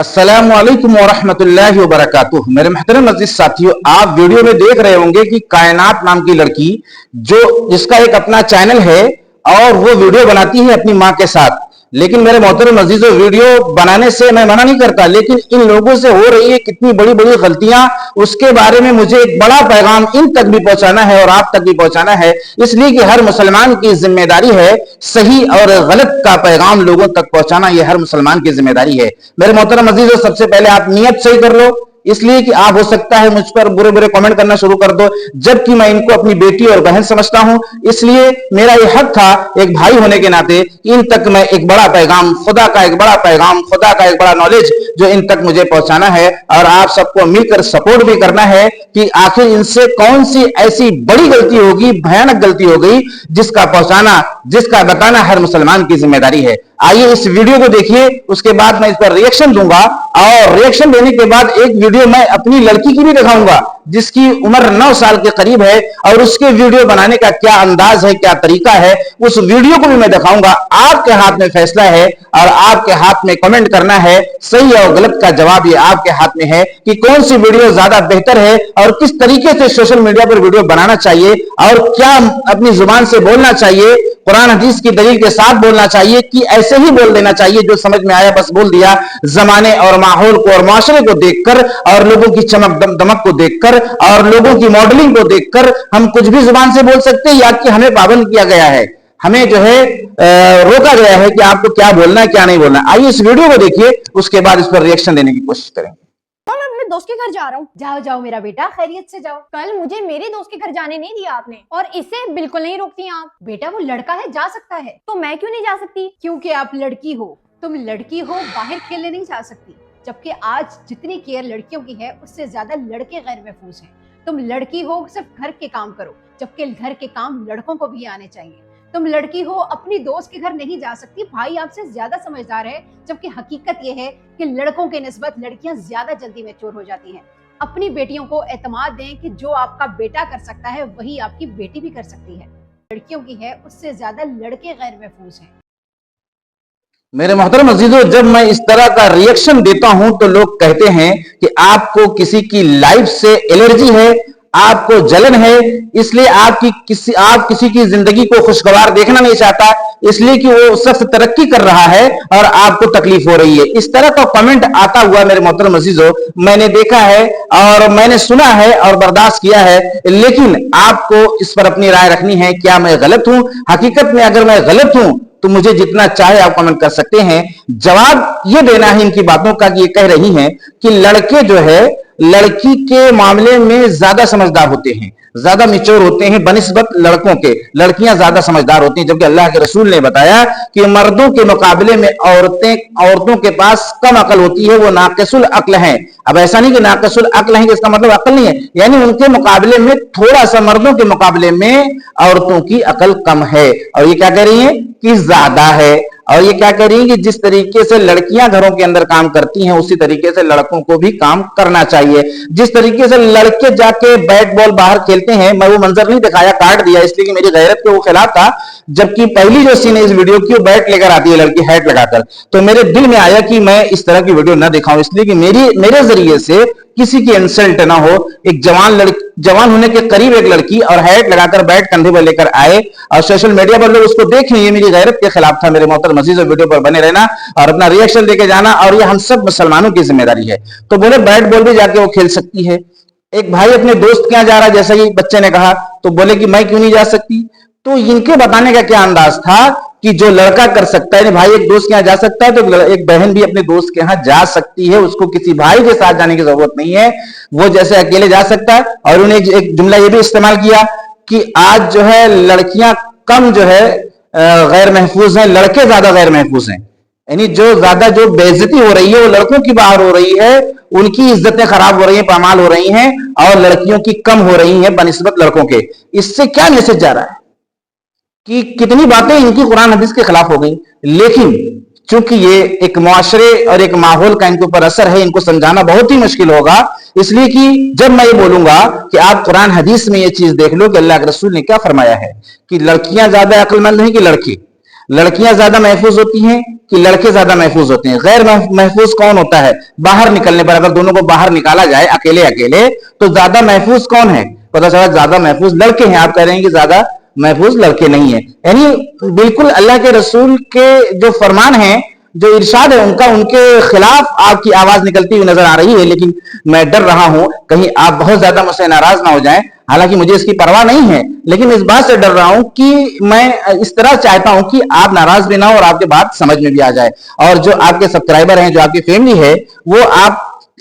अस्सलामुअलैकुम वरहमतुल्लाहि वबरकातुह। मेरे महतरम अज़ीज़ साथियों, आप वीडियो में देख रहे होंगे कि कायनात नाम की लड़की जिसका एक अपना चैनल है और वो वीडियो बनाती है अपनी माँ के साथ। लेकिन मेरे मोहतरम अजीजों, वीडियो बनाने से मैं मना नहीं करता, लेकिन इन लोगों से हो रही है कितनी बड़ी बड़ी गलतियां, उसके बारे में मुझे एक बड़ा पैगाम इन तक भी पहुंचाना है और आप तक भी पहुंचाना है। इसलिए कि हर मुसलमान की जिम्मेदारी है सही और गलत का पैगाम लोगों तक पहुंचाना, यह हर मुसलमान की जिम्मेदारी है। मेरे मोहतरम अजीजों, सबसे पहले आप नियत सही कर लो, इसलिए कि आप हो सकता है मुझ पर बुरे बुरे कमेंट करना शुरू कर दो, जबकि मैं इनको अपनी बेटी और बहन समझता हूं। इसलिए मेरा यह हक था एक भाई होने के नाते इन तक मैं एक बड़ा पैगाम, खुदा का एक बड़ा पैगाम, खुदा का एक बड़ा नॉलेज जो इन तक मुझे पहुंचाना है, और आप सबको मिलकर सपोर्ट भी करना है कि आखिर इनसे कौन सी ऐसी बड़ी गलती होगी, भयानक गलती हो गई, जिसका पहुंचाना, जिसका बताना हर मुसलमान की जिम्मेदारी है। आइए इस वीडियो को देखिए, उसके बाद मैं इस पर रिएक्शन दूंगा, और रिएक्शन देने के बाद एक वीडियो मैं अपनी लड़की की भी दिखाऊंगा जिसकी उम्र 9 साल के करीब है, और उसके वीडियो बनाने का क्या अंदाज है, क्या तरीका है, उस वीडियो को भी मैं दिखाऊंगा। आपके हाथ में फैसला है और आपके हाथ में कमेंट करना है। सही और गलत का जवाब ये आपके हाथ में है कि कौन सी वीडियो ज्यादा बेहतर है और किस तरीके से सोशल मीडिया पर वीडियो बनाना चाहिए, और क्या अपनी जुबान से बोलना चाहिए, कुरान हदीस की दलील के साथ बोलना चाहिए कि ऐसे ही बोल देना चाहिए जो समझ में आया बस बोल दिया, जमाने और माहौल को और माशरे को देखकर और लोगों की चमक दमक को देखकर और लोगों की मॉडलिंग को देखकर हम कुछ भी जुबान से बोल सकते हैं, या कि हमें पाबंद किया गया है, हमें जो है रोका गया है कि आपको क्या बोलना है क्या नहीं बोलना। आइए इस वीडियो को देखिए, उसके बाद इस पर रिएक्शन देने की कोशिश करेंगे। मैं अपने दोस्त के घर जा रहा हूँ। जाओ जाओ मेरा बेटा, खैरियत से जाओ। कल मुझे मेरे दोस्त के घर जाने नहीं दिया आपने, और इसे बिल्कुल नहीं रोकती आप। बेटा वो लड़का है, जा सकता है, तो मैं क्यों नहीं जा सकती? क्योंकि आप लड़की हो, तुम लड़की हो, बाहर खेलने नहीं जा सकती। जबकि आज जितनी केयर लड़कियों की है उससे ज्यादा लड़के गैर महफूज हैं। तुम लड़की हो, सिर्फ घर के काम करो, जबकि घर के काम लड़कों को भी आने चाहिए। तुम लड़की हो, अपनी दोस्त के घर नहीं जा सकती, भाई आपसे ज्यादा समझदार है, जबकि हकीकत यह है कि लड़कों के निस्बत लड़कियां ज्यादा जल्दी मैच्योर हो जाती हैं। अपनी बेटियों को एतमाद दें कि जो आपका बेटा कर सकता है वही आपकी बेटी भी कर सकती है। लड़कियों की है उससे ज्यादा लड़के गैर महफूज हैं। मेरे मोहतरम अजीजों, जब मैं इस तरह का रिएक्शन देता हूं तो लोग कहते हैं कि आपको किसी की लाइफ से एलर्जी है, आपको जलन है, इसलिए आप किसी की जिंदगी को खुशगवार देखना नहीं चाहता, इसलिए कि वो शख्स तरक्की कर रहा है और आपको तकलीफ हो रही है। इस तरह का कमेंट आता हुआ मेरे मोहतरम अजीजों मैंने देखा है और मैंने सुना है और बर्दाश्त किया है, लेकिन आपको इस पर अपनी राय रखनी है। क्या मैं गलत हूं? हकीकत में अगर मैं गलत हूं तो मुझे जितना चाहे आप कमेंट कर सकते हैं। जवाब ये देना है इनकी बातों का कि ये कह रही हैं कि लड़के जो है लड़की के मामले में ज्यादा समझदार होते हैं, ज्यादा मैच्योर होते हैं बनिस्बत लड़कों के। लड़कियां ज्यादा समझदार होती हैं, जबकि अल्लाह के रसूल ने बताया कि मर्दों के मुकाबले में औरतों के पास कम अकल होती है, वो नाकिसुल अक्ल हैं। अब ऐसा नहीं कि नाकिसुल अक्ल हैं, इसका मतलब अकल नहीं है, यानी उनके मुकाबले में थोड़ा सा मर्दों के मुकाबले में औरतों की अकल कम है। और ये क्या कह रही है कि ज्यादा है, और ये क्या कह रही है कि जिस तरीके से लड़कियां घरों के अंदर काम करती हैं उसी तरीके से लड़कों को भी काम करना चाहिए। जिस तरीके से लड़के जाके बैट बॉल बाहर खेलते हैं, मैं वो मंजर नहीं दिखाया, काट दिया, इसलिए कि मेरी गैरत के वो खिलाफ था। जबकि पहली जो सीन है इस वीडियो की, वो बैट लेकर आती है लड़की हैट लगाकर, तो मेरे दिल में आया कि मैं इस तरह की वीडियो ना दिखाऊं, इसलिए कि मेरे जरिए से किसी की इंसल्ट ना हो। एक जवान होने के करीब एक लड़की और हैट लगाकर बैट कंधे पर लेकर आए और सोशल मीडिया पर लोग उसको देखें, ये मेरी गैरत के खिलाफ था। मेरे मोहतरम अजीजों, वीडियो पर बने रहना और अपना रिएक्शन देके जाना, और ये हम सब मुसलमानों की जिम्मेदारी है। तो बोले बैट बॉल भी जाके वो खेल सकती है। एक भाई अपने दोस्त के यहाँ जा रहा है, जैसा कि बच्चे ने कहा, तो बोले कि मैं क्यों नहीं जा सकती। तो इनके बताने का क्या अंदाज था कि जो लड़का कर सकता है, भाई एक दोस्त के यहाँ जा सकता है तो एक बहन भी अपने दोस्त के यहाँ जा सकती है, उसको किसी भाई के साथ जाने की जरूरत नहीं है, वो जैसे अकेले जा सकता है। और उन्हें एक जुमला ये भी इस्तेमाल किया कि आज जो है लड़कियां कम जो है गैर महफूज हैं, लड़के ज्यादा गैर महफूज हैं, यानी जो ज्यादा जो बेइज्जती हो रही है वो लड़कों की बाहर हो रही है, उनकी इज्जतें खराब हो रही हैं, पामाल हो रही हैं, और लड़कियों की कम हो रही हैं बनिस्बत लड़कों के। इससे क्या मैसेज जा रहा है कि कितनी बातें इनकी कुरान हदीस के खिलाफ हो गई, लेकिन चूंकि ये एक मुआशरे और एक माहौल का इनके ऊपर असर है, इनको समझाना बहुत ही मुश्किल होगा। इसलिए कि जब मैं ये बोलूंगा कि आप कुरान हदीस में ये चीज देख लो कि अल्लाह के रसूल ने क्या फरमाया है कि लड़कियां ज्यादा अक्लमंद हैं कि लड़के। लड़कियां ज्यादा महफूज होती हैं कि लड़के ज्यादा महफूज होते हैं? गैर महफूज कौन होता है? बाहर निकलने पर अगर दोनों को बाहर निकाला जाए अकेले अकेले तो ज्यादा महफूज कौन है? पता चला ज्यादा महफूज लड़के हैं। आप कह रहे हैं कि ज्यादा महफूज लड़के नहीं है। यानी बिल्कुल अल्लाह के रसूल के जो फरमान है, जो इरशाद है उनका, उनके खिलाफ आपकी आवाज निकलती हुई नजर आ रही है। लेकिन मैं डर रहा हूं कहीं आप बहुत ज्यादा मुझसे नाराज ना हो जाएं। हालांकि मुझे इसकी परवाह नहीं है, लेकिन इस बात से डर रहा हूं कि मैं इस तरह चाहता हूं कि आप नाराज भी ना हो और आपके बात समझ में भी आ जाए, और जो आपके सब्सक्राइबर हैं, जो आपकी फैमिली है, वो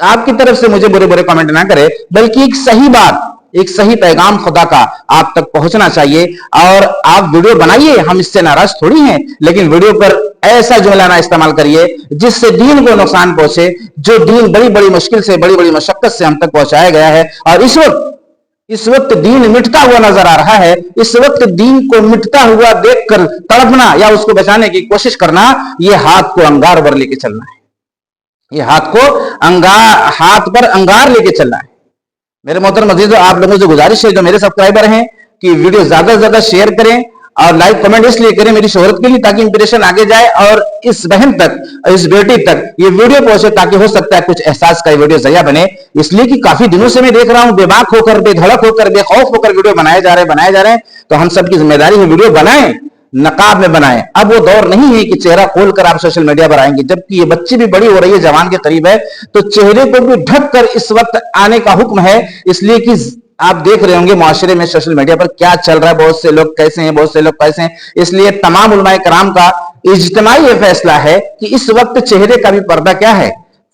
आपकी तरफ से मुझे बुरे बुरे कमेंट ना करे, बल्कि एक सही बात, एक सही पैगाम खुदा का आप तक पहुंचना चाहिए। और आप वीडियो बनाइए, हम इससे नाराज थोड़ी हैं, लेकिन वीडियो पर ऐसा जुमला ना इस्तेमाल करिए जिससे दीन को नुकसान पहुंचे, जो दीन बड़ी बड़ी मुश्किल से, बड़ी बड़ी मशक्कत से हम तक पहुंचाया गया है। और इस वक्त दीन मिटता हुआ नजर आ रहा है। इस वक्त दीन को मिटता हुआ देखकर तड़पना या उसको बचाने की कोशिश करना, यह हाथ को अंगार पर लेके चलना है। ये हाथ पर अंगार लेके चलना है। मेरे मोहतरम अजीजों, आप लोगों से गुजारिश है, जो मेरे सब्सक्राइबर हैं, कि वीडियो ज्यादा से ज्यादा शेयर करें और लाइक कमेंट इसलिए करें मेरी शोहरत के लिए, ताकि इंप्रेशन आगे जाए और इस बहन तक, इस बेटी तक ये वीडियो पहुंचे, ताकि हो सकता है कुछ एहसास का वीडियो जरिया बने। इसलिए कि काफी दिनों से मैं देख रहा हूं बेबाक होकर, बेधड़क होकर, बेखौफ होकर वीडियो बनाए जा रहे हैं। तो हम सबकी जिम्मेदारी है वीडियो बनाएं, नकाब में बनाएं। अब वो दौर नहीं है कि चेहरा खोलकर आप सोशल मीडिया पर आएंगे, जबकि ये बच्ची भी बड़ी हो रही है, जवान के करीब है, तो चेहरे को भी ढक कर इस वक्त आने का हुक्म है। इसलिए कि आप देख रहे होंगे माशरे में, सोशल मीडिया पर क्या चल रहा है, बहुत से लोग कैसे हैं, बहुत से लोग कैसे हैं। इसलिए तमाम उलमाए कराम का इज्तिमाई ये फैसला है कि इस वक्त चेहरे का भी पर्दा क्या है,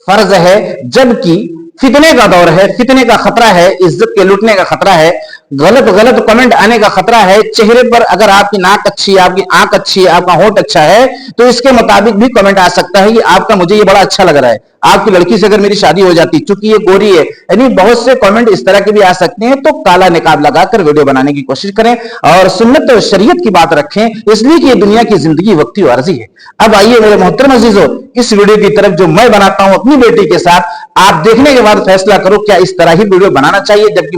फर्ज है। जबकि फितने का दौर है, फितने का खतरा है, इज्जत के लुटने का खतरा है, गलत कमेंट आने का खतरा है। चेहरे पर अगर आपकी नाक अच्छी है, आपकी आंख अच्छी है, आपका होंठ अच्छा है, तो इसके मुताबिक भी कमेंट आ सकता है कि आपका, मुझे ये बड़ा अच्छा लग रहा है, आपकी लड़की से अगर मेरी शादी हो जाती, चूंकि ये गोरी है। यानी बहुत से कमेंट इस तरह के भी आ सकते हैं। तो काला निकाब लगाकर वीडियो बनाने की कोशिश करें और सुन्नत और शरीयत की बात रखें, इसलिए कि ये दुनिया की जिंदगी वक्ती और अर्जी है। अब आइए मेरे मोहतरम अजीजों, इस वीडियो की तरफ जो मैं बनाता हूं अपनी बेटी के साथ, आप देखने के बाद फैसला करो क्या इस तरह ही वीडियो बनाना चाहिए। जबकि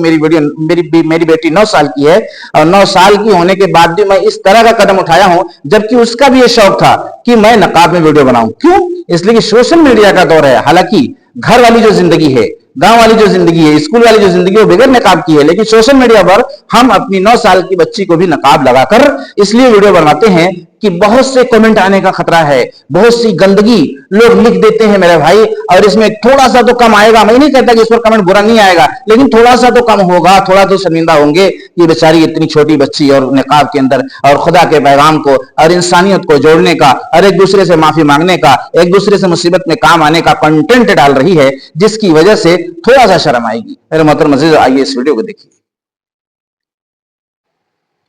मेरी बेटी 9 साल की है, और 9 साल की होने के बाद भी मैं इस तरह का कदम उठाया हूं, जबकि उसका भी ये शौक था कि मैं नकाब में वीडियो बनाऊं। क्यों? इसलिए कि सोशल मीडिया का दौर है। हालांकि घर वाली जो जिंदगी है, गांव वाली जो जिंदगी है, स्कूल वाली जो जिंदगी है, वो बगैर नकाब की है। लेकिन सोशल मीडिया पर हम अपनी 9 साल की बच्ची को भी नकाब लगाकर इसलिए वीडियो बनाते हैं कि बहुत से कमेंट आने का खतरा है, बहुत सी गंदगी लोग लिख देते हैं मेरे भाई, और इसमें थोड़ा सा तो कम आएगा। मैं नहीं कहता कि इस पर कमेंट बुरा नहीं आएगा, लेकिन थोड़ा सा तो कम होगा, थोड़ा तो शर्मिंदा होंगे। ये बेचारी इतनी छोटी बच्ची और निकाब के अंदर, और खुदा के पैगाम को और इंसानियत को जोड़ने का, और एक दूसरे से माफी मांगने का, एक दूसरे से मुसीबत में काम आने का कंटेंट डाल रही है, जिसकी वजह से थोड़ा सा शर्म आएगी। मेरे मोहतरम अजीज, आइए इस वीडियो को देखिए।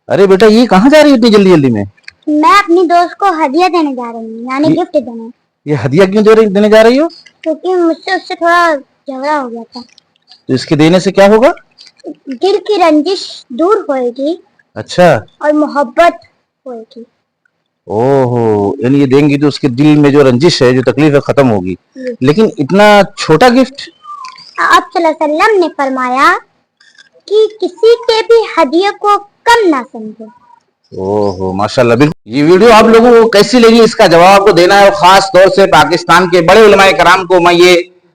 अरे बेटा, ये कहां जा रही है इतनी जल्दी जल्दी में? मैं अपनी दोस्त को हदिया देने जा रही हूँ, यानी गिफ्ट देने। ये हदिया क्यों देने जा रही हो? क्योंकि मुझसे उससे थोड़ा झगड़ा हो गया था। तो इसके देने से क्या होगा? दिल की रंजिश दूर होएगी। अच्छा। और मोहब्बत होएगी। ओहो, यानी ये देंगी तो उसके दिल में जो रंजिश है, जो तकलीफ है, खत्म होगी। लेकिन इतना छोटा गिफ्ट? आप सल्लल्लाहु अलैहि वसल्लम ने फरमाया कि किसी के भी हदिया को कम ना समझो। ओहो, माशाल्लाह। बिल्कुल। ये वीडियो आप लोगों को कैसी लगी, इसका जवाब आपको देना है। और खास तौर से पाकिस्तान के बड़े उलमाए कराम को मैं ये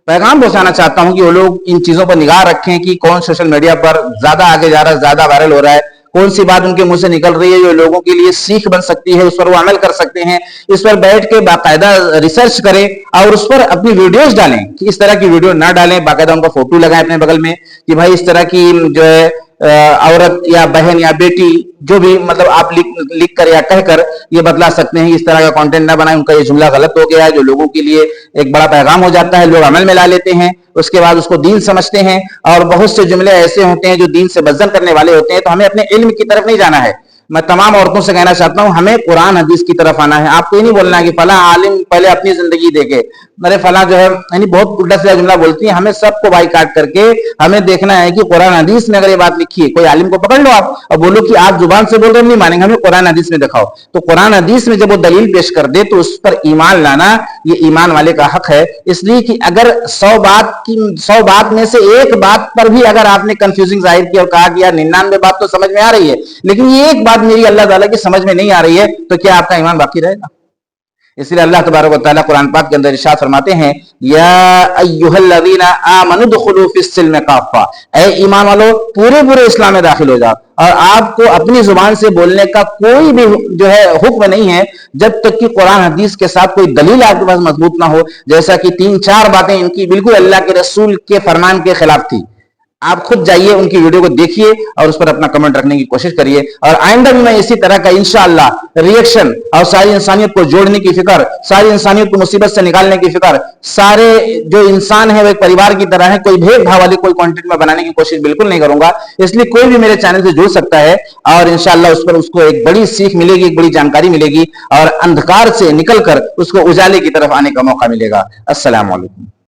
पैगाम पहुंचाना चाहता हूं कि वो लोग इन चीजों पर निगाह रखें कि कौन सोशल मीडिया पर ज्यादा आगे जा रहा है, ज्यादा वायरल हो रहा है, कौन सी बात उनके मुंह से निकल रही है जो लोगों के लिए सीख बन सकती है, उस पर वो अमल कर सकते हैं। इस पर बैठ के बाकायदा रिसर्च करें और उस पर अपनी वीडियोस डालें, कि इस तरह की वीडियो ना डालें। बाकायदा उनका फोटो लगाएं अपने बगल में कि भाई इस तरह की जो है औरत या बहन या बेटी, जो भी मतलब आप लिख कर या कहकर ये बतला सकते हैं, इस तरह का कंटेंट ना बनाएं, उनका ये जुमला गलत हो गया है, जो लोगों के लिए एक बड़ा पैगाम हो जाता है, लोग अमल में ला लेते हैं, उसके बाद उसको दीन समझते हैं। और बहुत से जुमले ऐसे होते हैं जो दीन से बज्जन करने वाले होते हैं। तो हमें अपने इल्म की तरफ नहीं जाना है। मैं तमाम औरतों से कहना चाहता हूं, हमें कुरान हदीस की तरफ आना है। आपको ये नहीं बोलना है कि फला आलिम पहले अपनी जिंदगी देखे, अरे फला जो है यानी बहुत उल्टा सीधा जुमला बोलती है, हमें सबको बाइकाट करके हमें देखना है कि कुरान हदीस में अगर ये बात लिखी है, कोई आलिम को पकड़ लो आप और बोलो कि आप जुबान से बोल रहे नहीं मानेंगे, हमें कुरान हदीस में दिखाओ। तो कुरान हदीस में जब वो दलील पेश कर दे तो उस पर ईमान लाना ये ईमान वाले का हक है। इसलिए कि अगर 100 बात में से एक बात पर भी अगर आपने कंफ्यूजिंग जाहिर किया और कहा कि यार 99 बात तो समझ में आ रही है, लेकिन ये एक बात मेरी अल्लाह ताला की समझ में नहीं आ रही है, तो क्या आपका ईमान बाकी रहेगा? इसलिए अल्लाह तबारक व तआला कुरान पाक के अंदर इरशाद फरमाते हैं, या अय्युहल्लज़ीना आमनु दुखुलू फिस्सिल्म काफ़ा, ऐ ईमान वालों पूरे इस्लाम में दाखिल हो जाओ। और आपको अपनी जुबान से बोलने का कोई भी जो है हुक्म नहीं है जब तक कि कुरान हदीस के साथ कोई दलील आपके पास मजबूत ना हो। जैसा कि 3-4 बातें इनकी बिल्कुल अल्लाह के रसूल के फरमान के खिलाफ थी। आप खुद जाइए उनकी वीडियो को देखिए और उस पर अपना कमेंट रखने की कोशिश करिए। और आइंदा भी मैं इसी तरह का इंशाअल्लाह रिएक्शन और सारी इंसानियत को जोड़ने की फिक्र, सारी इंसानियत को मुसीबत से निकालने की फिक्र, सारे जो इंसान है वो एक परिवार की तरह है, कोई भेदभाव वाली कोई कंटेंट में बनाने की कोशिश बिल्कुल नहीं करूंगा। इसलिए कोई भी मेरे चैनल से जुड़ सकता है और इंशाअल्लाह उस पर उसको एक बड़ी सीख मिलेगी, एक बड़ी जानकारी मिलेगी और अंधकार से निकलकर उसको उजाले की तरफ आने का मौका मिलेगा। अस्सलाम वालेकुम।